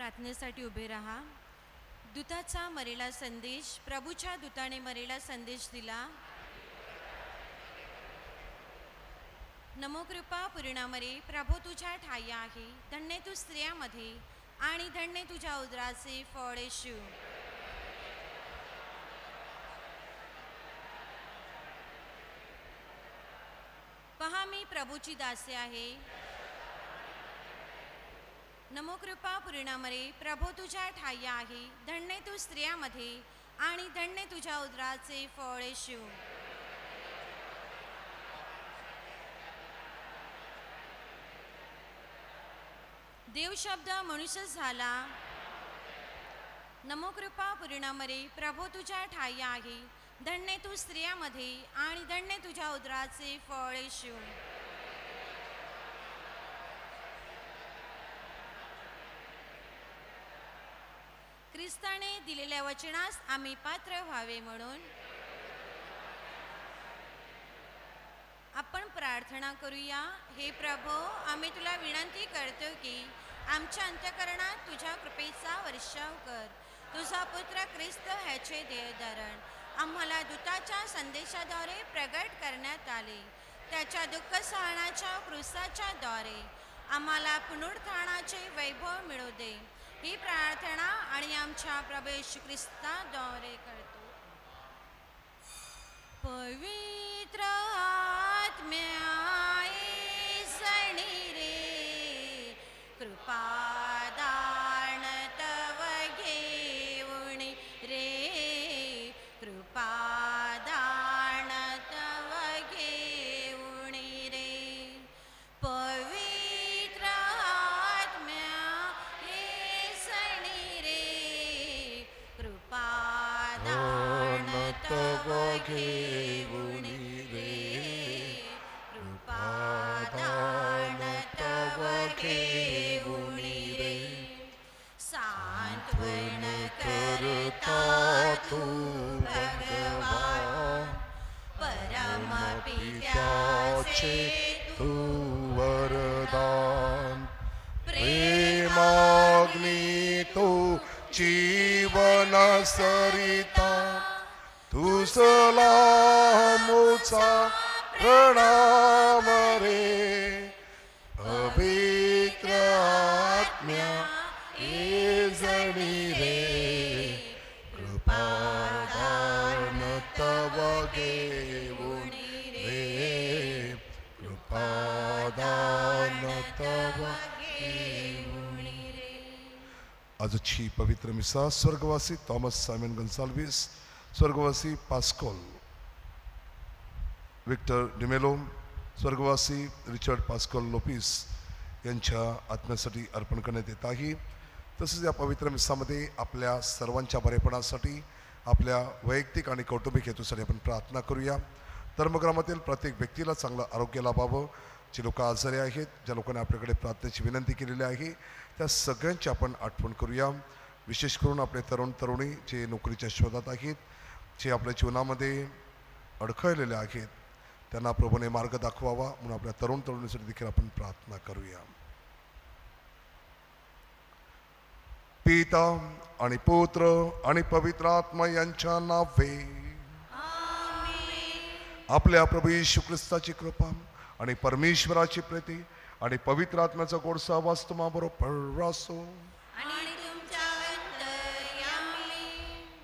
प्रार्थनेसाठी उभे राहा. दूताचा मरेला संदेश. प्रभूच्या दूताने मरेला संदेश दिला. नमो कृपा पूर्ण मरे, प्रभू तुझ्या ठाई आहे. धन्य तू स्त्रियामध्ये आणि धन्य तुझ्या उदराचे फळ येशू. पहा मी प्रभूची दासी आहे. नमो कृपा पूर्ण मरे, प्रभू तुझ्या ठाई आहे. धन्य तू स्त्रियामध्ये आणि धन्य तुझ्या उदराचे फळ येशू. देव शब्द मनुष्य झाला. नमो कृपा पूर्ण मरे, प्रभू तुझ्या ठाई आहे. धन्य तू स्त्रियामध्ये आणि धन्य तुझ्या उदराचे फळ येशू. ख्रिस्ताने दिलेल्या वचनास आम्ही पात्र व्हावे म्हणून आपण प्रार्थना करूया. हे प्रभो, आम्ही तुला विनंती करतो की आमच्या अंतःकरणात तुझ्या कृपेचा वर्षाव कर. तुझा पुत्र ख्रिस्त ह्याचे ध्येयधरण आम्हाला दूताच्या संदेशाद्वारे प्रगट करण्यात आले. त्याच्या दुःख सहनाच्या क्रूसाच्या द्वारे आम्हाला पुनरुत्थानाचे वैभव मिळू दे. ही प्रार्थना आणि आमच्या प्रभू येशू ख्रिस्ताद्वारे करतो. पवित्र आत्म्या येसणी रे, कृपादान तव घेऊन रे, कृपादान तव घेऊन रे. पवित्र आत्म्या येसणी रे, कृपादान तव घेऊन रे, कृपादान तव घेऊन रे. सांत्वन करता तू भगवान, परम पित्याचे तू वरदान. प्रेमाग्नी तू जीवन सरिता, तू सलामोचा प्रणाम रे. पवित्र आत्म्या येजणी रे, कृपादान तव घेऊन रे, कृपादान तव घेऊन रे. आजची पवित्र मिसा स्वर्गवासी थॉमस सायमन गन्साल्विस, स्वर्गवासी पास्कोल विक्टर डिमेलो, स्वर्गवासी रिचर्ड पास्कोल लोपिस यांच्या आत्म्यासाठी अर्पण करण्यात येत आहे. तसेच या पवित्र मिसामध्ये आपल्या सर्वांच्या बरेपणासाठी, आपल्या वैयक्तिक आणि कौटुंबिक हेतूसाठी आपण प्रार्थना करूया. धर्मग्रामातील प्रत्येक व्यक्तीला चांगलं आरोग्य लाभावं. जे लोक आजारी आहेत, ज्या लोकांनी आपल्याकडे प्रार्थनेची विनंती केलेली आहे, त्या सगळ्यांची आपण आठवण करूया. विशेष करून आपले तरुण तरुणी जे नोकरीच्या शोधात आहेत, जे आपल्या जीवनामध्ये अडखळलेले आहेत, त्यांना प्रभूने मार्ग दाखवावा म्हणून आपल्या तरुण तरुणीसाठी देखील आपण प्रार्थना करूया. पिता आणि पुत्र आणि पवित्र आत्मा यांच्या नावे आपल्या प्रभू येशू ख्रिस्ताची कृपा आणि परमेश्वराची प्रीती आणि पवित्र आत्म्याचा गोड सहवास तुम्हाबरोबर असो.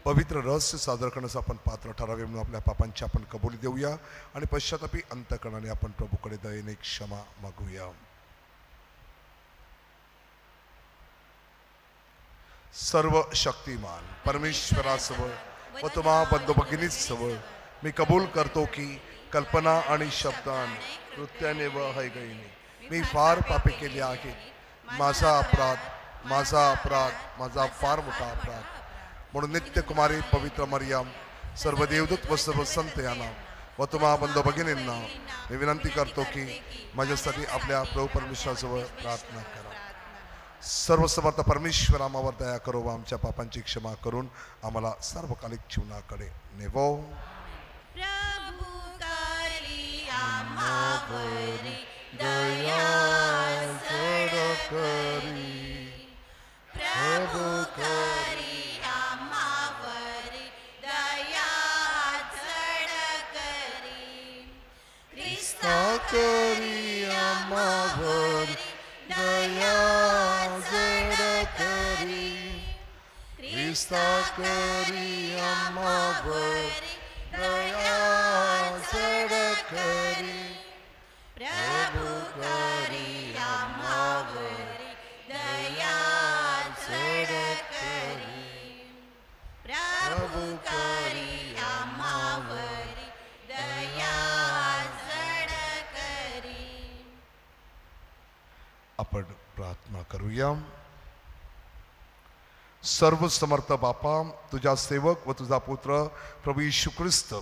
पवित्र रहस्य सादर करण्यास आपण पात्र ठरावे म्हणून आपल्या पापांची आपण कबुली देऊया आणि पश्चातापी अंतःकरणाने आपण प्रभूकडे दयेने क्षमा मागूया. सर्व शक्तिमान परमेश्वरासह व तुम्हा बंधू भगिनीसह मी कबूल करतो की कल्पना आणि शब्दाने, कृत्याने व हैगईने मी फार पापे केली आहे. माझा अपराध, माझा फार मोठा अपराध. म्हणून नित्य कुमारी पवित्र मरियम, सर्व देवदूत व सर्व संत यांना व तुम्हा बंधू भगिनींना मी विनंती करतो की माझ्यासाठी आपल्या प्रभू परमेश्वराजवळ प्रार्थना करा. सर्व समर्थ परमेश्वर आम्हावर दया करो व आमच्या पापांची क्षमा करून आम्हाला सार्वकालिक जीवनाकडे नेवो. प्रभू करली आम्हावरी दया करी करी आम्हावर दया जड करी ख्रिस्ता करी आम्हावर दया जड करी प्रभु करी आम्हावर दया जड करी प्रभु करी आम्हावर दया जड करी. आपण प्रार्थना करूया. सर्व समर्थ बापा, तुझा सेवक व तुझा पुत्र प्रभू येशू ख्रिस्त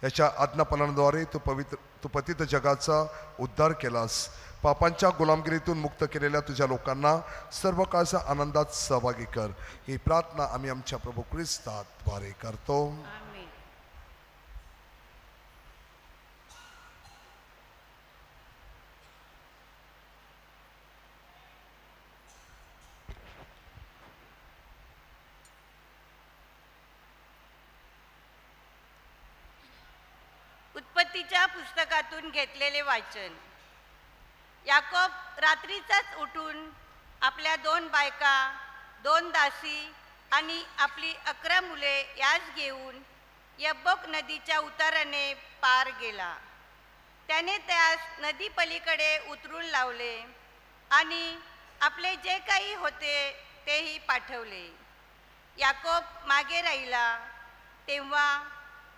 याच्या आज्ञापालनाद्वारे तू पतित जगाचा उद्धार केलास. पापांच्या गुलामगिरीतून मुक्त केलेल्या तुझ्या लोकांना सर्व काळच्या आनंदात सहभागी कर. ही प्रार्थना आम्ही आमच्या प्रभू ख्रिस्ताद्वारे करतो. उत्पत्तीच्या पुस्तकातून घेतलेले वाचन. याकोब रात्रीचाच उठून आपल्या 2 बायका, 2 दासी आणि आपली 11 मुले यास घेऊन यब्बोक नदीच्या उताराने पार गेला. त्याने त्यास नदी पलीकडे उतरून लावले आणि आपले जे काही होते तेही पाठवले. याकोब मागे राहिला तेव्हा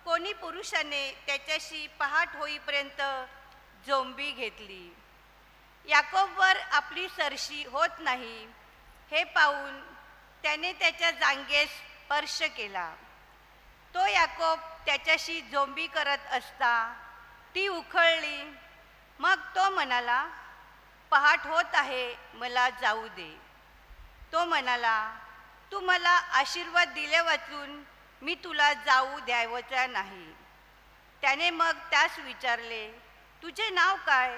कोणी पुरुषाने त्याच्याशी पहाट होईपर्यंत झोंबी घेतली. याकोबवर आपली सरशी होत नाही हे पाहून त्याने त्याच्या जांघेस स्पर्श केला. तो याकोब त्याच्याशी झोंबी करत असता ती उखळली. मग तो म्हणाला, पहाट होत आहे, मला जाऊ दे. तो म्हणाला, तू मला आशीर्वाद दिले वाचून मी तुला जाऊ द्यावचा नाही. त्याने मग त्यास विचारले, तुझे नाव काय?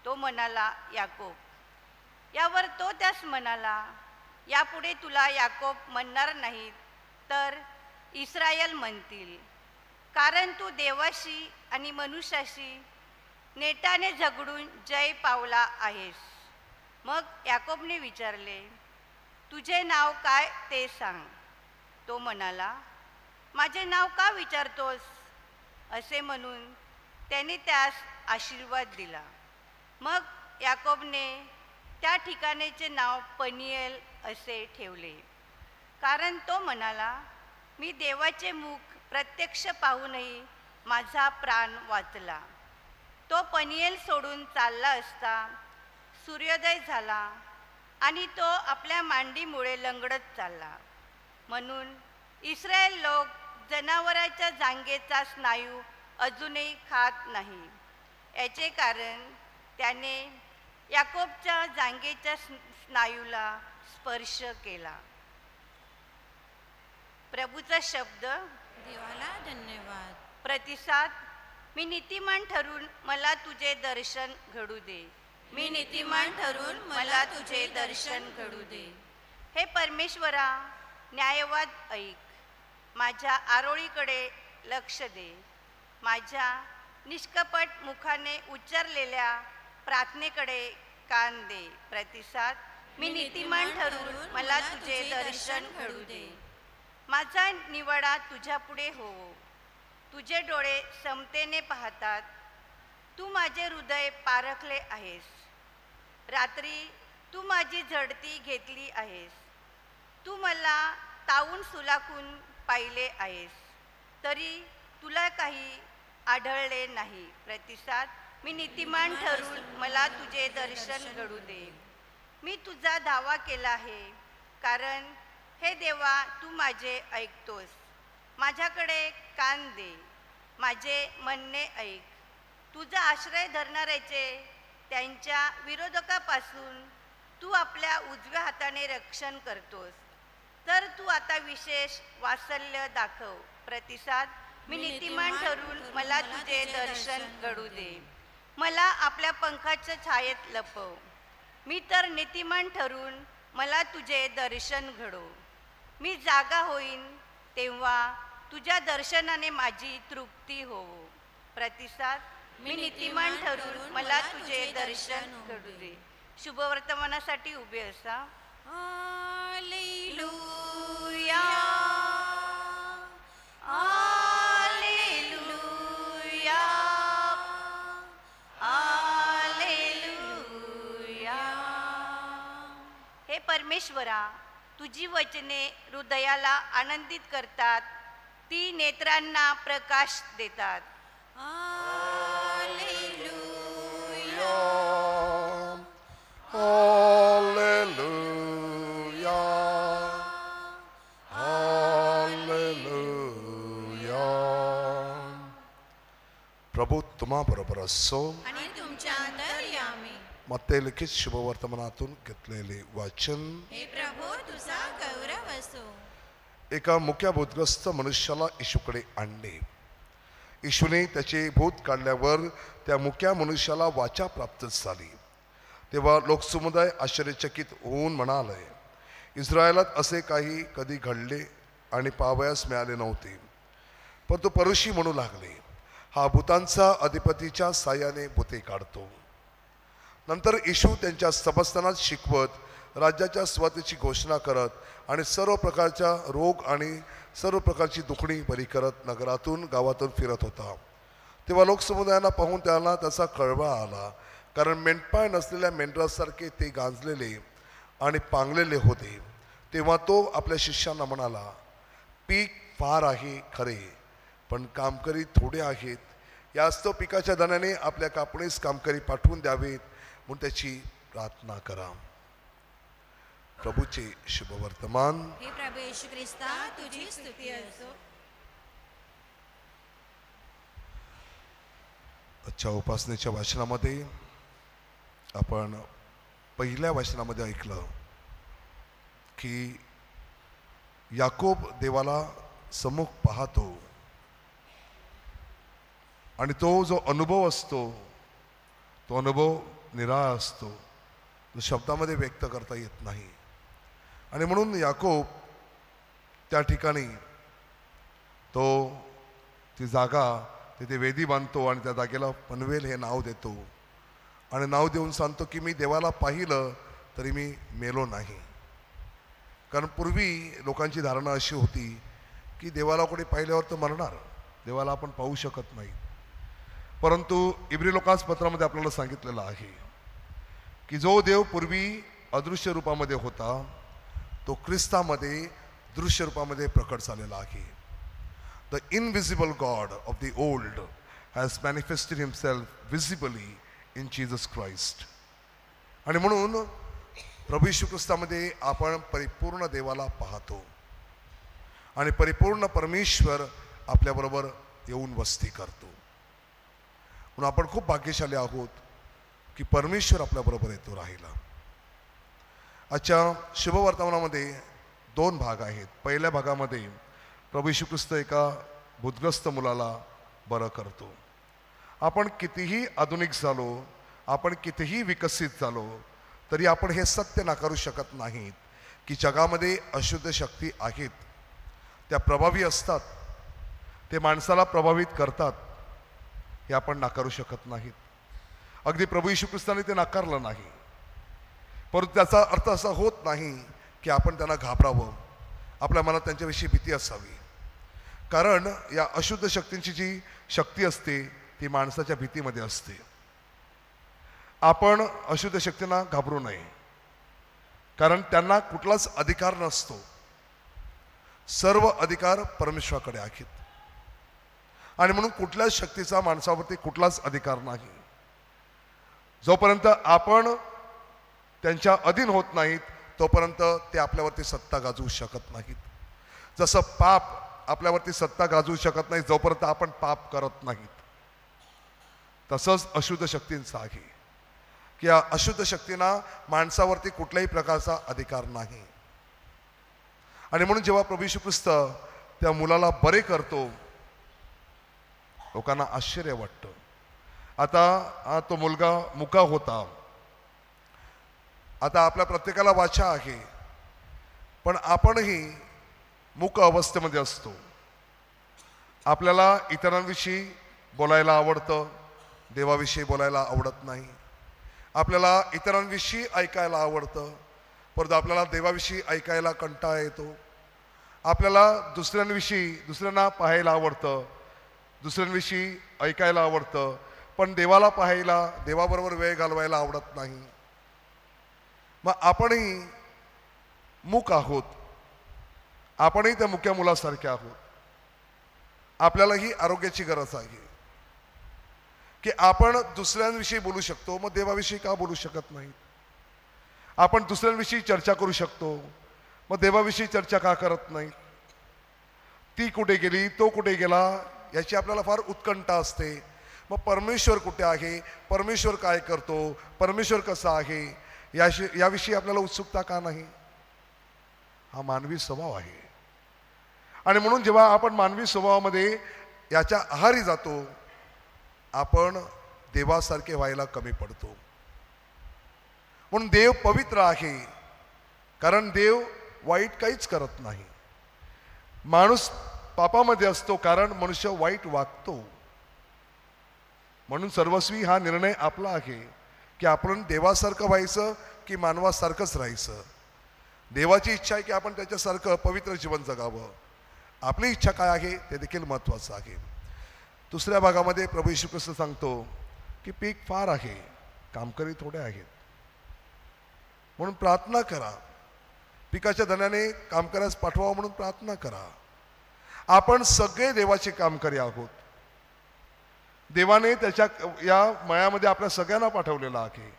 तो म्हणाला, याकोब. यावर तो त्यास म्हणाला, यापुढे तुला याकोब म्हणणार नाहीत तर इस्रायल म्हणतील, कारण तू देवाशी आणि मनुष्याशी नेटाने झगडून जय पावला आहेस. मग याकोबने विचारले, तुझे नाव काय ते सांग. तो म्हणाला, माझे नाव का विचारतोस? असे म्हणून त्याने त्यास आशीर्वाद दिला. मग याकोबने त्या ठिकाणाचे नाव पनिएल असे ठेवले, कारण तो म्हणाला, मी देवाचे मुख प्रत्यक्ष पाहूनही माझा प्राण वाचला. तो पनिएल सोडून चालला असता सूर्योदय झाला आणि तो आपल्या मांडीमुळे लंगडत चालला. म्हणून इस्रायल लोक जनावराच्या जांघेचा स्नायू अजूनही खात नाही. याचे कारण त्याने याकोबच्या जांघेच्या स्नायूला स्पर्श केला. प्रभूचा शब्द. देवाला धन्यवाद. प्रतिसाद. मी नीतिमान ठरून मला तुझे दर्शन घडू दे. मी नीतिमान ठरून मला तुझे दर्शन घडू दे. हे परमेश्वरा, न्यायवाद ऐक. माझ्या आरोळीकडे लक्ष दे. माझ्या निष्कपट मुखाने उच्चारलेल्या प्रार्थनेकडे कान दे. प्रतिसाद. मी नीतिमान ठरून मला तुझे दर्शन घडू दे. माझा निवाडा तुझ्या पुढे होवो. तुझे डोळे समतेने पाहतात. तू माझे हृदय पारखले आहेस. रात्री तू माझी झडती घेतली आहेस. तू मला तावून सुलाखून पाहिले आहेस, तरी तुला काही आढळले नाही. प्रतिसाद. मी नीतिमान ठरून मला तुझे दर्शन घडू दे. मी तुझा धावा केला आहे, कारण हे देवा तू माझे ऐकतोस. माझ्याकडे कान दे. माझे म्हणणे ऐक. तुझा आश्रय धरणाऱ्याचे त्यांच्या विरोधकापासून तू आपल्या उजव्या हाताने रक्षण करतोस. तर तू आता विशेष वात्सल्य दाखव. प्रतिसाद. मी नीतिमान ठरून मला तुझे दर्शन घडू दे. मला आपल्या पंखाच्या छायेत लपव. मी तर नीतिमान ठरून मला तुझे दर्शन घडो. मी जागा होईन तेव्हा तुझ्या दर्शनाने माझी तृप्ती होवो. प्रतिसाद. मी नीतिमान ठरून मला तुझे दर्शन घडू दे. शुभवर्तमानासाठी उभे असा. Hallelujah, hallelujah, hallelujah. हे परमेश्वरा, तुझी वचने हृदयाला आनंदित करतात, ती नेत्रांना प्रकाश देतात. Hallelujah, hallelujah, hallelujah. प्रभू तुम्हा बरोबर असो. आणि तुमच्या अंतर्यामी. मत्ते लिखित शुभवर्तमानातून घेतलेले वाचन. हे प्रभू तुझा गौरव असो. एका मुक्या भूतग्रस्त मनुष्याला येशूकडे आणले. येशूने त्याचे भूत काढल्यावर त्या मुक्या मनुष्याला वाचा प्राप्त झाली. तेव्हा लोकसमुदाय आश्चर्यचकित होऊन म्हणाले, इस्रायलात असे काही कधी घडले आणि पाहावयास मिळाले नव्हते. परंतु परुषी म्हणू लागले, हा भूतांचा अधिपतीच्या साह्याने भूते काढतो. नंतर येशू त्यांच्या सभास्थानात शिकवत, राज्याच्या स्वातेची घोषणा करत आणि सर्व प्रकारच्या रोग आणि सर्व प्रकारची दुखणी बरी करत नगरातून गावातून फिरत होता. तेव्हा लोकसमुदायांना पाहून त्याला त्याचा कळवा आला, कारण मेंढपाळ नसलेल्या मेंढरासारखे ते गांजलेले आणि पांगलेले होते. तेव्हा तो आपल्या शिष्यांना म्हणाला, पीक फार आहे खरे, पण कामकरी थोडे आहेत. यास्तव पिकाच्या दाण्याने आपल्या कापणीस कामकरी पाठवून द्यावेत म्हणून त्याची प्रार्थना करा. प्रभूचे शुभवर्तमान. हे प्रभू येशू ख्रिस्ता तुझी स्तुती असो. आजच्या उपासनेच्या वाचनामध्ये आपण पहिल्या वाचनामध्ये ऐकलं की याकोब देवाला सम्मुख पाहतो आणि तो जो अनुभव असतो तो अनुभव निराळा असतो, तो शब्दामध्ये व्यक्त करता येत नाही. आणि म्हणून याकोब त्या ठिकाणी तो ती जागा तिथे वेदी बांधतो आणि त्या जागेला पनवेल हे नाव देतो आणि नाव देऊन सांगतो की मी देवाला पाहिलं तरी मी मेलो नाही. कारण पूर्वी लोकांची धारणा अशी होती की देवाला कोणी पाहिल्यावर तर मरणार, देवाला आपण पाहू शकत नाही. परंतु इब्री लोकांस पत्रामध्ये आपल्याला सांगितलेलं आहे की जो देव पूर्वी अदृश्य रूपामध्ये होता तो ख्रिस्तामध्ये दृश्य रूपामध्ये प्रकट झालेला आहे. The invisible God of the old has manifested himself visibly in Jesus Christ. आणि म्हणून प्रभू येशू ख्रिस्तामध्ये आपण परिपूर्ण देवाला पाहतो आणि परिपूर्ण परमेश्वर आपल्याबरोबर येऊन वस्ती करतो. म्हणून आपण खूप भाग्यशाली आहोत की परमेश्वर आपल्याबरोबर येतो राहिला. आजच्या शुभवर्तमानामध्ये दोन भाग आहेत. पहिल्या भागामध्ये प्रभू येशू ख्रिस्त एका भूतग्रस्त मुलाला बरं करतो. आपण कितीही आधुनिक झालो, आपण कितीही विकसित झालो तरी आपण हे सत्य नाकारू शकत नाहीत की जगामध्ये अशुद्ध शक्ती आहेत, त्या प्रभावी असतात, ते माणसाला प्रभावित करतात, हे आपण नाकारू शकत नाहीत. अगदी प्रभू येशू ख्रिस्ताने ते नाकारलं नाही, परंतु त्याचा अर्थ असा होत नाही की आपण त्यांना घाबरावं, आपल्या मनात त्यांच्याविषयी भीती असावी. कारण या अशुद्ध शक्तींची जी शक्ती असते ती माणसाच्या भीतीमध्ये असते. आपण अशुद्ध शक्तींना घाबरू नये, कारण त्यांना कुठलाच अधिकार नसतो. सर्व अधिकार परमेश्वराकडे आहेत आणि म्हणून कुठल्याच शक्तीचा माणसावरती कुठलाच अधिकार नाही. जोपर्यंत आपण त्यांच्या अधीन होत नाहीत तोपर्यंत ते आपल्यावरती सत्ता गाजवू शकत नाहीत. जसं पाप आपल्यावरती सत्ता गाजवू शकत नाही जोपर्यंत आपण पाप करत नाहीत, तसंच अशुद्ध शक्तींचं आहे की या अशुद्ध शक्तींना माणसावरती कुठल्याही प्रकारचा अधिकार नाही. आणि म्हणून जेव्हा प्रभू येशू ख्रिस्त त्या मुलाला बरे करतो लोकांना आश्चर्य वाटतं. आता तो मुलगा मुका होता, आता आपल्या प्रत्येकाला वाचा आहे, पण आपणही मूक अवस्थेमध्ये असतो. आपल्याला इतरांविषयी बोलायला आवडतं, देवाविषयी बोलायला आवडत नाही, आपल्याला इतरांविषयी ऐकायला आवडतं, परंतु आपल्याला देवाविषयी ऐकायला कंटाळा येतो. आपल्याला दुसऱ्यांना पाहायला आवडतं, दुसऱ्यांविषयी ऐकायला आवडतं, पण देवाला पाहायला, देवाबरोबर वेळ घालवायला आवडत नाही. मग आपणही मूक आहोत, आपणही त्या मुक्या मुलासारखे आहोत. आपल्यालाही आरोग्याची गरज आहे की आपण दुसऱ्यांविषयी बोलू शकतो, मग देवाविषयी का बोलू शकत नाही? आपण दुसऱ्यांविषयी चर्चा करू शकतो, मग देवाविषयी चर्चा का करत नाही? ती कुठे गेली, तो कुठे गेला, याची आपल्याला फार उत्कंठा असते. मग परमेश्वर कुठे आहे, परमेश्वर काय करतो, परमेश्वर कसा आहे, याविषयी आपल्याला उत्सुकता का नाही? हा मानवी स्वभाव आहे. आणि म्हणून जेव्हा आपण मानवी स्वभावामध्ये याच्या आहारी जातो, आपण देवासारखे व्हायला कमी पडतो. म्हणून देव पवित्र आहे, कारण देव वाईट काहीच करत नाही. माणूस पापामध्ये असतो कारण मनुष्य वाईट वागतो. म्हणून सर्वस्वी हा निर्णय आपला आहे की आपण देवासारखं व्हायचं की मानवासारखंच राहायचं. देवाची इच्छा आहे की आपण त्याच्यासारखं पवित्र जीवन जगावं. आपली इच्छा काय आहे ते देखील महत्त्वाचं आहे. दुसऱ्या भागामध्ये प्रभू येशू ख्रिस्त सांगतो की पीक फार आहे, कामकरी थोडे आहेत, म्हणून प्रार्थना करा. पिकाच्या धन्याने कामकऱ्यास पाठवावं म्हणून प्रार्थना करा. आपण सगळे देवाचे कामकरी आहोत. देवाने त्याच्या या मयामध्ये आपल्या सगळ्यांना पाठवलेला आहे.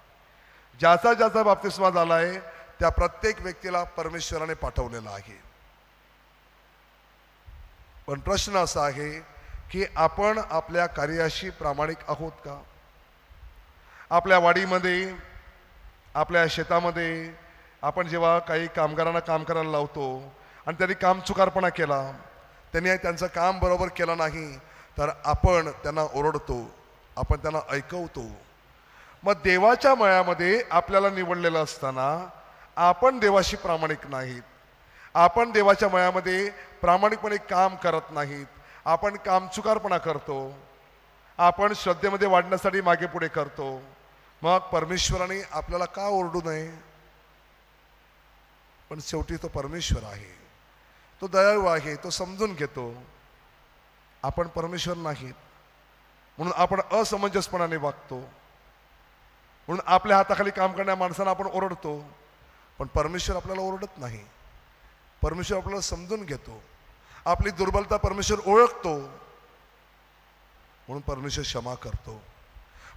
ज्याचा बाप्तिस्मा झाला आहे त्या प्रत्येक व्यक्तीला परमेश्वराने पाठवलेला आहे. पण प्रश्न असा आहे की आपण आपल्या कार्याशी प्रामाणिक आहोत का? आपल्या वाडीमध्ये, आपल्या शेतामध्ये आपण जेव्हा काही कामगारांना काम करायला लावतो आणि त्यांनी काम चुकारपणा केला, त्यांनी त्यांचं काम बरोबर केलं नाही, तर आपण त्यांना ओरडतो, आपण त्यांना ऐकवतो. मग देवाच्या मयामध्ये आपल्याला निवडलेलं असताना आपण देवाशी प्रामाणिक नाहीत, आपण देवाच्या मयामध्ये प्रामाणिकपणे काम करत नाहीत, आपण कामचुकारपणा करतो, आपण श्रद्धेमध्ये वाढण्यासाठी मागे पुढे करतो. मग परमेश्वराने आपल्याला का ओरडू नये? पण शेवटी तो परमेश्वर आहे, तो दयाळू आहे, तो समजून घेतो. आपण परमेश्वर नाहीत, म्हणून आपण असमंजसपणाने वागतो. म्हणून आपल्या हाताखाली काम करणाऱ्या माणसांना आपण ओरडतो. पण परमेश्वर आपल्याला ओरडत नाही. परमेश्वर आपल्याला समजून घेतो. आपली दुर्बलता परमेश्वर ओळखतो, म्हणून परमेश्वर क्षमा करतो.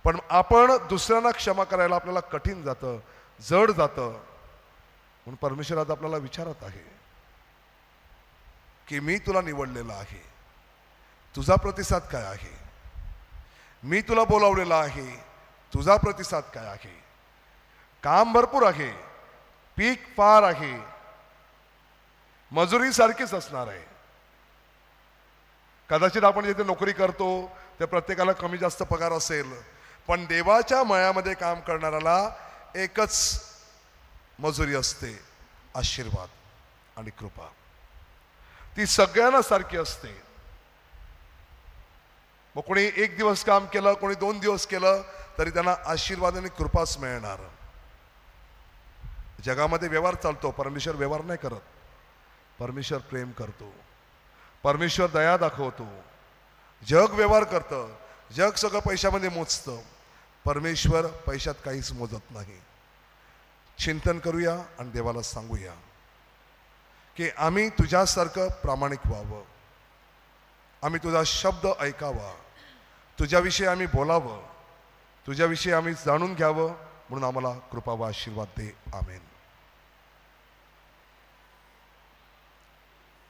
पण आपण दुसऱ्यांना क्षमा करायला आपल्याला कठीण जातं, जड जातं. म्हणून परमेश्वर आज आपल्याला विचारत आहे की मी तुला निवडलेला आहे, तुझा प्रतिसाद काय आहे? मी तुला बोलावलेला आहे, तुझा प्रतिसाद काय आहे? काम भरपूर आहे, पीक फार आहे, मजुरी सारखीच असणार आहे. कदाचित आपण जिथे नोकरी करतो त्या प्रत्येकाला कमी जास्त पगार असेल, पण देवाच्या मयामध्ये काम करणाऱ्याला एकच मजुरी असते, आशीर्वाद आणि कृपा. ती सगळ्यांना सारखी असते. मग कोणी एक दिवस काम केलं, कोणी 2 दिवस केलं, तरी त्यांना आशीर्वाद आणि कृपाच मिळणार. जगामध्ये व्यवहार चालतो, परमेश्वर व्यवहार नाही करत. परमेश्वर प्रेम करतो, परमेश्वर दया दाखवतो. जग व्यवहार करतं, जग सगळं पैशामध्ये मोजतं, परमेश्वर पैशात काहीच मोजत नाही. चिंतन करूया आणि देवाला सांगूया की आम्ही तुझ्यासारखं प्रामाणिक व्हावं, आम्ही तुझा शब्द ऐकावा, तुझ्याविषयी आम्ही बोलावं, तुझ्याविषयी आम्ही जाणून घ्यावं. म्हणून आम्हाला कृपा व आशीर्वाद दे. आमेन.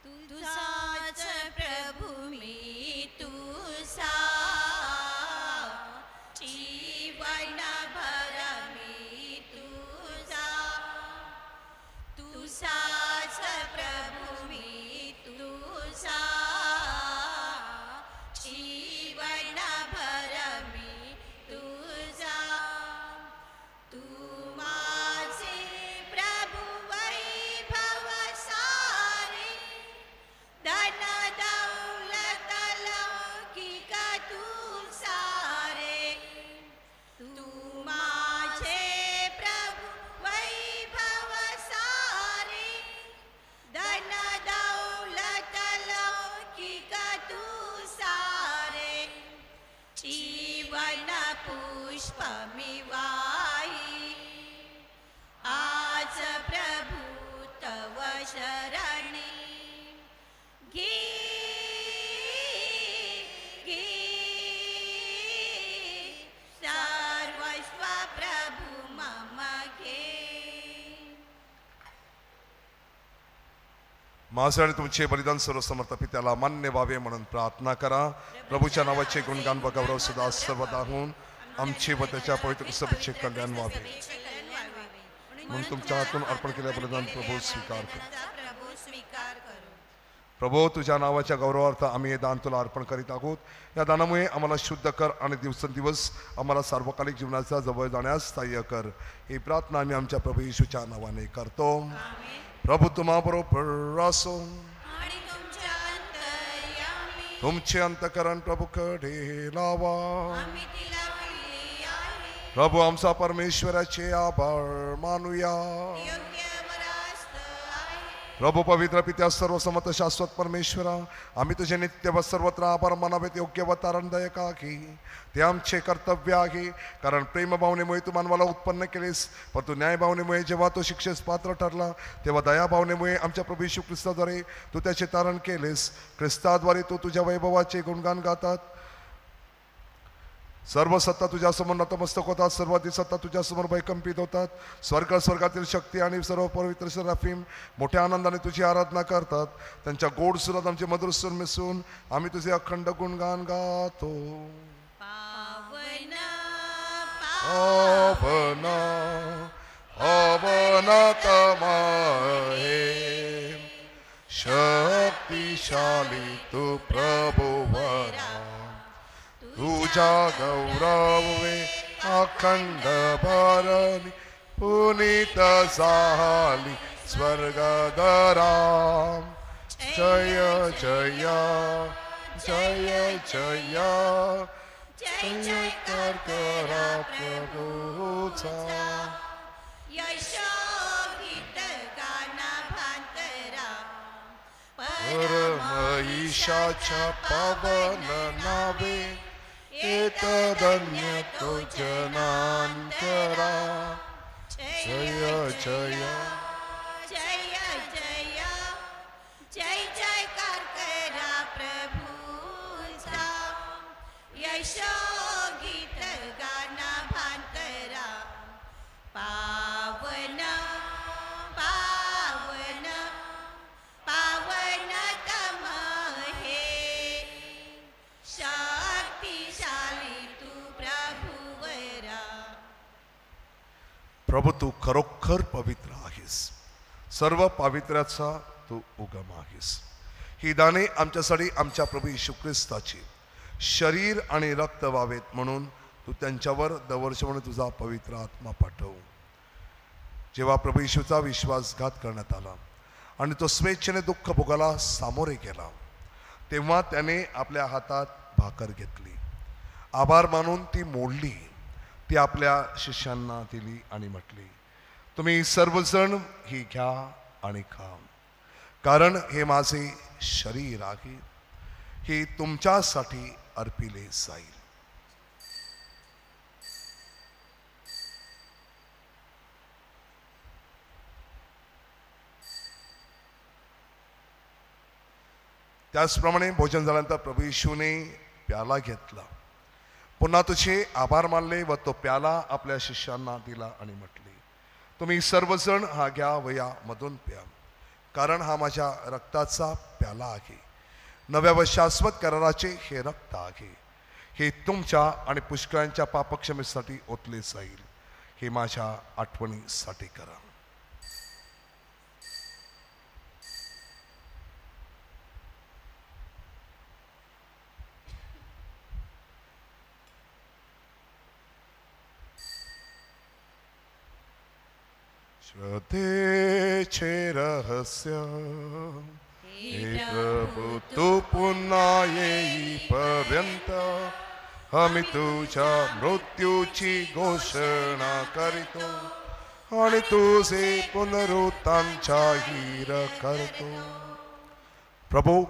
तुझाच प्रभू मी तुझा, जीवनभर मी तुझा. तुझाच प्रभू मी तुझा, जीवनभर मी तुझा. तू माझे वाही आज प्रभु तव शरणी घे घे सर्वस्व प्रभु मम घे. माझे आणि तुमचे बलिदान सर्वसमर्थ पित्याला मान्य व्हावे म्हणून प्रार्थना करा. प्रभूच्या नावाचे गुणगान व गौरव सदा सर्वदा होऊन आमचे व त्याच्या पवित्र सभेचे कल्याण व्हावे म्हणून तुमच्या हातून अर्पण केलेले बलिदान प्रभू स्वीकार करू. प्रभू तुझ्या नावाच्या गौरवार्थ आम्ही हे दान तुला अर्पण करीत आहोत. या दानामुळे आम्हाला शुद्ध कर आणि दिवसेंदिवस आम्हाला सार्वकालिक जीवनाचा जवळ जाण्यास सहाय्य कर. ही प्रार्थना आम्ही आमच्या प्रभू येशूच्या नावाने करतो. प्रभू तुम्हा बरोबर असो. तुमचे अंतकरण प्रभूकडे लावा. प्रभू आमचा परमेश्वराचे आभार मानूया. प्रभू पवित्र पित्या सर्वसमर्थ शाश्वत परमेश्वरा, आम्ही तुझे नित्य व सर्वत्र आभार मानावेत योग्य व तारणदायक आहे. ते आमचे कर्तव्य आहे. कारण प्रेमभावनेमुळे तू मानवाला उत्पन्न केलेस, परंतु न्यायभावनेमुळे जेव्हा तो शिक्षेस पात्र ठरला तेव्हा दयाभावनेमुळे आमच्या प्रभू येशू ख्रिस्ताद्वारे तू त्याचे तारण केलेस. ख्रिस्ताद्वारे तू तुझ्या वैभवाचे गुणगान गातात. सर्व सत्ता तुझ्यासमोर नतमस्तक होतात. सर्वाधिक सत्ता तुझ्यासमोर भयकंपित होतात. स्वर्गातील शक्ती आणि सर्व पवित्र सराफीम मोठ्या आनंदाने तुझी आराधना करतात. त्यांच्या गोड सुरात आमचे मधुर सूर मिसळून आम्ही तुझे अखंड गुणगान गातो. पावन पावन हे शक्तिशाली तू प्रभुवरा. तुझा गौरवे अखंड भरली पुनीत झाली स्वर्गदरा. जय जय जय जय जयकार करा प्रभूचा. यशोगीत गाना भांतरा परमईशाच्या पावन नावे एक धन्य तो जनांतरा. जय जय जय जय जय जयकार करा प्रभूचा. यशोगीत गाना भांतरा पावन पावन पावन तम हे शक्तिशाली तू प्रभुवरा. प्रभू तू खरोखर पवित्र आहेस. सर्व पावित्र्याचा तू उगम आहेस. ही दाने आमच्यासाठी आमच्या प्रभू येशू ख्रिस्ताची शरीर आणि रक्त व्हावेत म्हणून तू त्यांच्यावर दवर्षवणे तुझा पवित्र आत्मा पाठव. जेव्हा प्रभू येशूचा विश्वासघात करण्यात आला आणि तो स्वेच्छेने दुःख भोगाला सामोरे गेला, तेव्हा त्याने आपल्या हातात भाकर घेतली, आभार मानून ती मोडली, ती आपल्या शिष्यांना दिली आणि म्हटली, तुम्ही सर्वजण ही घ्या आणि खा, कारण हे माझे शरीर आहे, हे तुमच्यासाठी अर्पिले जाईल. त्याचप्रमाणे भोजन झाल्यानंतर प्रभू येशूने प्याला घेतला, पुन्हा तुझे आभार मानले व तो प्याला आपल्या शिष्यांना दिला आणि म्हटले, तुम्ही सर्वजण हा घ्या व या मधून प्या, कारण हा माझ्या रक्ताचा प्याला आहे, नव्या व शाश्वत कराराचे हे रक्त आहे, हे तुमच्या आणि पुष्कळांच्या पापक्षमेसाठी ओतले जाईल, हे माझ्या आठवणीसाठी करा. श्रद्धेचे रहस्य हे प्रभू तू पुन्हा येईपर्यंत आम्ही तुझ्या मृत्यूची घोषणा करीतो आणि तुझे पुनरुत्थान जाहीर करतो. प्रभू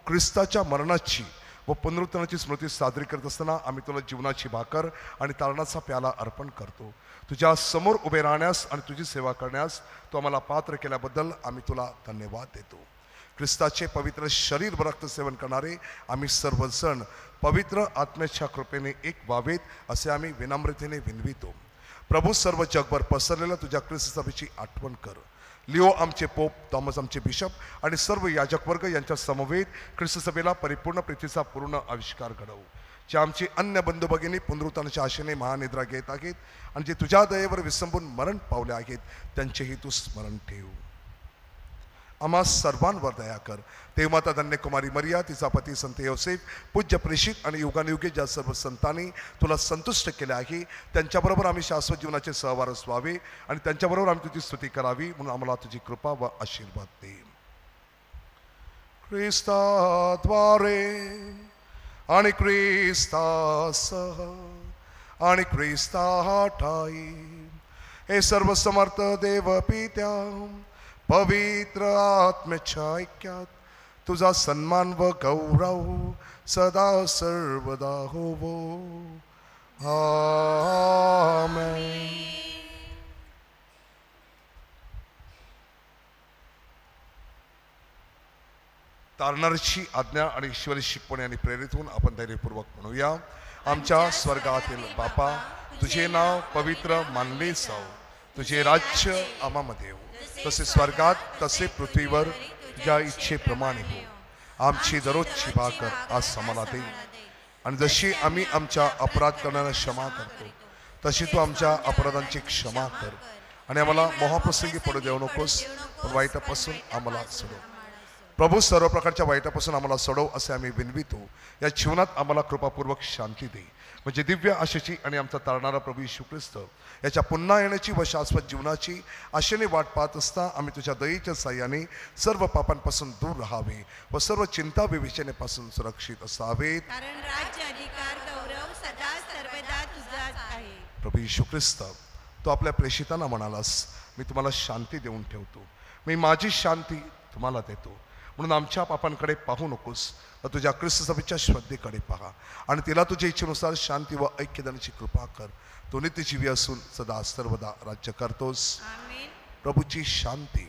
ख्रिस्ताच्या मरणाची व पुनरुत्थानाची स्मृती साजरी करत असताना आम्ही तुला जीवनाची भाकर आणि तारणाचा प्याला अर्पण करतो. तुझ्या समोर उभे राहण्यास आणि तुझी सेवा करण्यास तू आम्हाला पात्र केल्याबद्दल आम्ही तुला धन्यवाद देतो. ख्रिस्ताचे पवित्र शरीर व रक्त सेवन करणारे आम्ही सर्वजण पवित्र आत्म्याच्या कृपेने एक व्हावेत असे आम्ही विनम्रतेने विनवितो. प्रभू, सर्व जगभर पसरलेल्या तुझ्या ख्रिस्त सभेची आठवण कर. लिओ आमचे पोप, थॉमस आमचे बिशप आणि सर्व याजक वर्ग यांच्या समवेत ख्रिस्त सभेला परिपूर्ण प्रीतीचा पूर्ण आविष्कार घडवू. जे आमचे अन्य बंधू भगिनी पुनरुत्थानाच्या आशेने महानिद्रा घेत आहेत आणि जे तुझ्या दयेवर विसंबून मरण पावले आहेत त्यांचेही तू स्मरण ठेव. आम्हा सर्वांवर दया कर. देवमाता धन्यकुमारी मरिया, तिचा पती संत योसेफ, पूज्य प्रेषित आणि युगानुयुगे ज्या सर्व संतांनी तुला संतुष्ट केले आहे त्यांच्याबरोबर आम्ही शाश्वत जीवनाचे सहवारस व्हावे आणि त्यांच्याबरोबर आम्ही तुझी स्तुती करावी म्हणून आम्हाला तुझी कृपा व आशीर्वाद दे. ख्रिस्ताद्वारे आणि ख्रिस्तासह आणि ख्रिस्ता ठाई हे सर्व समर्थ देव पित्या पवित्र आत्म्याच्या ऐक्यात तुझा सन्मान व गौरव सदा सर्वदा होवो. आमेन. तारणारीची आज्ञा आणि ईश्वरी शिकवणी आणि प्रेरित होऊन आपण धैर्यपूर्वक म्हणूया. आमच्या स्वर्गातील बापा, तुझे नाव पवित्र मानले जाओ. तुझे राज्य आम्हामध्ये येऊ. तसे स्वर्गात तसे पृथ्वीवर तुझ्या इच्छेप्रमाणे हो. आमची दररोजची भाकर आज आम्हाला दे आणि जशी आम्ही आमच्या अपराध करण्याला क्षमा करतो तशी तू आमच्या अपराधांची क्षमा कर आणि आम्हाला मोहाप्रसंगी पडू देऊ नकोस, पण वाईटापासून आम्हाला सोडव. प्रभू, सर्व प्रकारच्या वाईटापासून आम्हाला सोडव असे आम्ही विनवितो. या जीवनात आम्हाला कृपापूर्वक शांती दे, म्हणजे दिव्य आशेची आणि आमचा तारणारा प्रभू येशू ख्रिस्त याच्या पुन्हा येण्याची व शाश्वत जीवनाची आशेने वाट पाहत असता आम्ही तुझ्या दयेच्या साह्याने सर्व पापांपासून दूर राहावे व सर्व चिंता विवेचनेपासून सुरक्षित असावेत. कारण राज्य, अधिकार, गौरव सदा सर्वदा तुझाच आहे. प्रभू येशू ख्रिस्त, तू आपल्या प्रेषितांना म्हणालास, मी तुम्हाला शांती देऊन ठेवतो, मी माझी शांती तुम्हाला देतो. म्हणून आमच्या पापांकडे पाहू नकोस, तर तुझ्या ख्रिस्त सभेच्या श्रद्धेकडे पहा आणि तिला तुझ्या इच्छेनुसार शांती व ऐक्य देण्याची कृपा कर. तो नित्यजीवी असून सदा सर्वदा राज्य करतोस. आमेन. प्रभूची शांती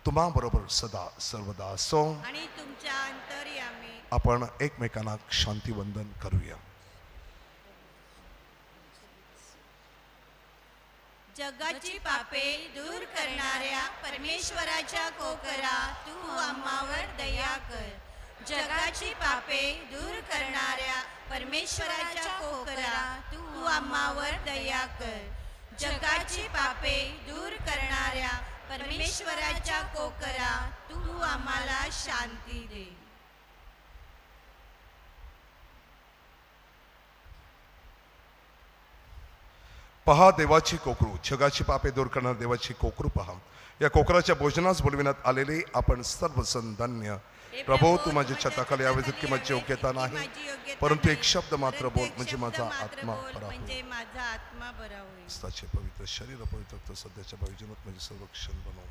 तुम्हाबरोबर सदा सर्वदा असो. आणि तुमच्या अंतर्यामी. आपण एकमेकांना शांतीवंदन करूया. जगाची पापे दूर करणाऱ्या परमेश्वराच्या कोकरा, तू आम्हावर दया कर. जगाची पापे दूर करणाऱ्या परमेश्वराच्या कोकरा, तू आम्हावर दया कर. जगाची पापे दूर करणाऱ्या परमेश्वराच्या कोकरा, तू आम्हाला शांती दे. पहा देवाची कोकरू, जगाची पापे दूर करणाऱ्या देवाची कोकरू पहा. या कोकराच्या भोजनास बोलविण्यात आलेले आपण सर्वजण धन्य. प्रभो, तू माझ्या छताखाली यावे जितकी माझी योग्यता नाही, परंतु एक शब्द मात्र बोल म्हणजे माझा आत्मा बरा होईल. माझा आत्मा बरा होईल. ख्रिस्ताचे पवित्र शरीर पवित्र सध्याच्या भोजनात म्हणजे संरक्षण बनव.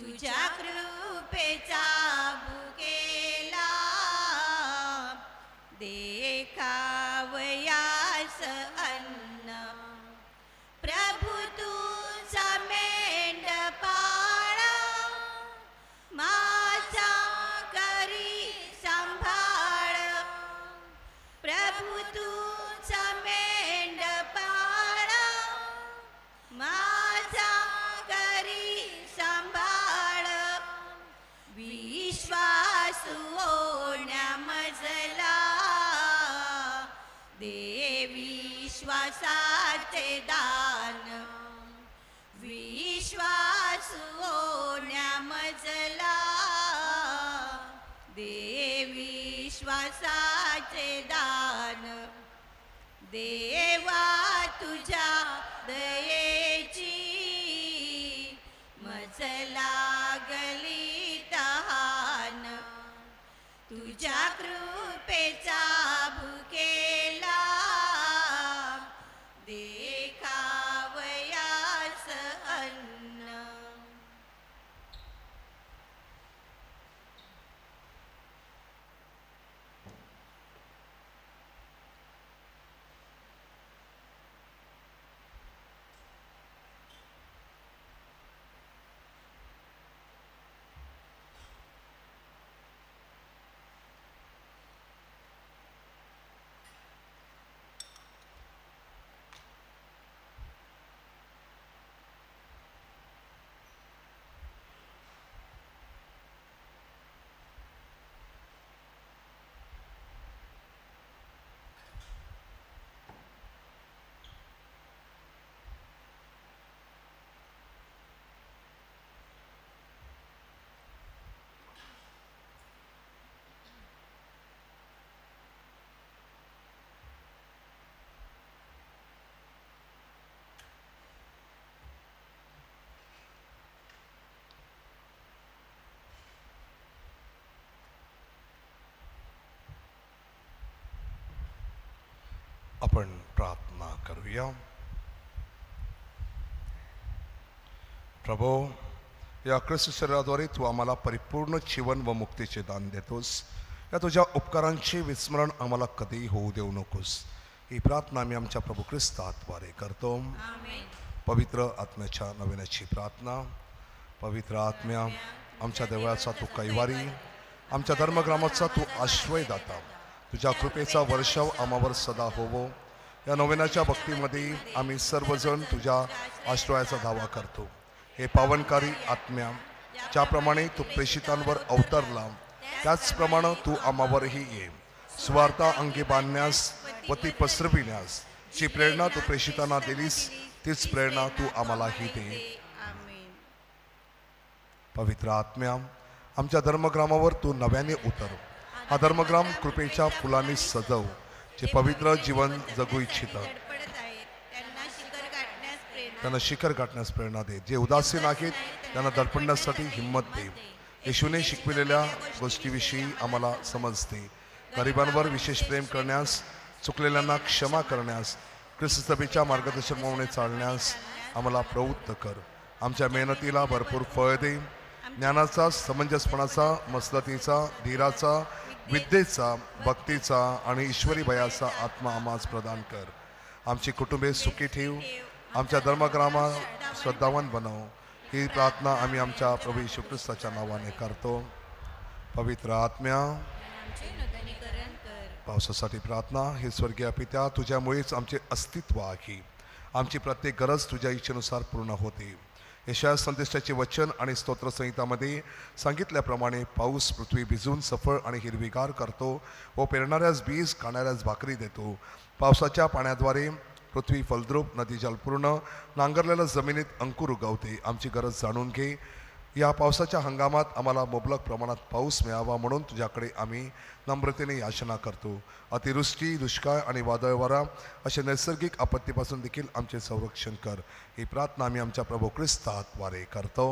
तुझ्या कृपेचा भुकेला देखावयास अन्न प्रभू तुझा मेंढपाळ माझा करी सांभाळ प्रभू तुझा मेंढपाळ माझा करी सांभाळ विश्वासू ओढ्या मजला दे विश्वासाचे दान विश्वासू ओढ्या मजला दे विश्वासाचे दान देवा तुझ्या दयेची मज लागली तहान तुझ्या कृपेचा भुकेला देखावयास अन्न आपण प्रार्थना करूया. प्रभो, या ख्रिस्त शरीराद्वारे तू आम्हाला परिपूर्ण जीवन व मुक्तीचे दान देतोस. या तुझ्या उपकारांचे विस्मरण आम्हाला कधीही होऊ देऊ नकोस. ही प्रार्थना आम्ही आमच्या प्रभू ख्रिस्ताद्वारे करतो. पवित्र आत्म्याच्या नवीनाची प्रार्थना. पवित्र आत्म्या, आमच्या देवळाचा तू कैवारी, आमच्या धर्मग्रामाचा तू आश्रयदाता, तुझ्या कृपेचा वर्षाव आम्हावर सदा होवो. या नवीनाच्या भक्तीमध्ये आम्ही सर्वजण तुझ्या आश्रयाचा दावा करतो. हे पावनकारी आत्म्या, ज्याप्रमाणे तू प्रेषितांवर अवतरला त्याचप्रमाणे तू आम्हावरही ये. स्वार्था अंगी बांधण्यास व ती पसरविण्यास जी प्रेरणा तू प्रेषितांना दिलीस तीच प्रेरणा तू आम्हालाही दे. पवित्र आत्म्या, आमच्या धर्मग्रामावर तू नव्याने उतर. हा धर्मग्राम कृपेच्या फुलांनी सजव. जे पवित्र जीवन जगू इच्छितात त्यांना शिखर गाठण्यास प्रेरणा दे. जे उदासीन आहेत त्यांना दडपण्यासाठी हिंमत दे. येशूने शिकविलेल्या गोष्टीविषयी आम्हाला समज दे. गरिबांवर विशेष प्रेम करण्यास, चुकलेल्यांना क्षमा करण्यास, ख्रिस्त सभेच्या मार्गदर्शनाप्रमाणे चालण्यास आम्हाला प्रवृत्त कर. आमच्या मेहनतीला भरपूर फळ दे. ज्ञानाचा, समंजसपणाचा, मसलतीचा, धीराचा, विद्येचा, भक्तीचा आणि ईश्वरी भयाचा आत्मा आम्हास प्रदान कर. आमची कुटुंबे सुखी ठेव. आमच्या धर्मग्रामा श्रद्धावान बनव. ही प्रार्थना आम्ही आमच्या प्रभू येशू ख्रिस्ताच्या नावाने करतो. पवित्र आत्म्या, पावसासाठी प्रार्थना. हे स्वर्गीय पित्या, तुझ्यामुळेच आमचे अस्तित्व आहे. आमची प्रत्येक गरज तुझ्या इच्छेनुसार पूर्ण होते. यशाया संदेशाचे वचन आणि स्तोत्रसंहितामध्ये सांगितल्याप्रमाणे पाऊस पृथ्वी भिजून सफळ आणि हिरवीगार करतो व पेरणाऱ्यास बीज, खाणाऱ्यास भाकरी देतो. पावसाच्या पाण्याद्वारे पृथ्वी फलद्रूप, नदी जलपूर्ण, नांगरलेल्या जमिनीत अंकुर उगवते. आमची गरज जाणून घे. या पावसाच्या हंगामात आम्हाला मुबलक प्रमाणात पाऊस मिळावा म्हणून तुझ्याकडे आम्ही नम्रतेने याचना करतो. अतिवृष्टी, दुष्काळ आणि वादळ वारा अशा नैसर्गिक आपत्तीपासून देखील आमचे संरक्षण कर. ही प्रार्थना आम्ही आमच्या प्रभू ख्रिस्ताद्वारे करतो.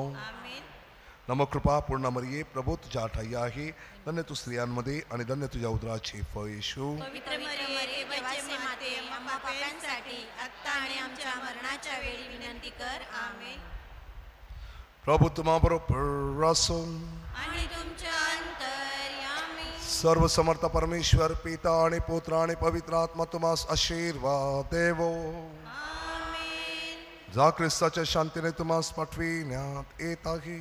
नमकृपा पूर्ण मरिये, प्रभू तुझ्या ठाई आहे. धन्य तू स्त्रियांमध्ये आणि धन्य तुझ्या उदराचे फळ येशू. पवित्र मरिये, देवाचे माते, आम्हा पाप्यांसाठी आत्ता आणि आमच्या मरणाच्या वेळी विनंती कर. आमेन. प्रभू तुम्हा बरोबर असून आणि तुमच्या अंतर्यामी सर्व समर्थ परमेश्वर पिता आणि पुत्र आणि पवित्र आत्मा तुम्हास आशीर्वाद देवो. आमेन. जा ख्रिस्ताच्या शांतीने तुम्हास पाठविण्यात येत आहे.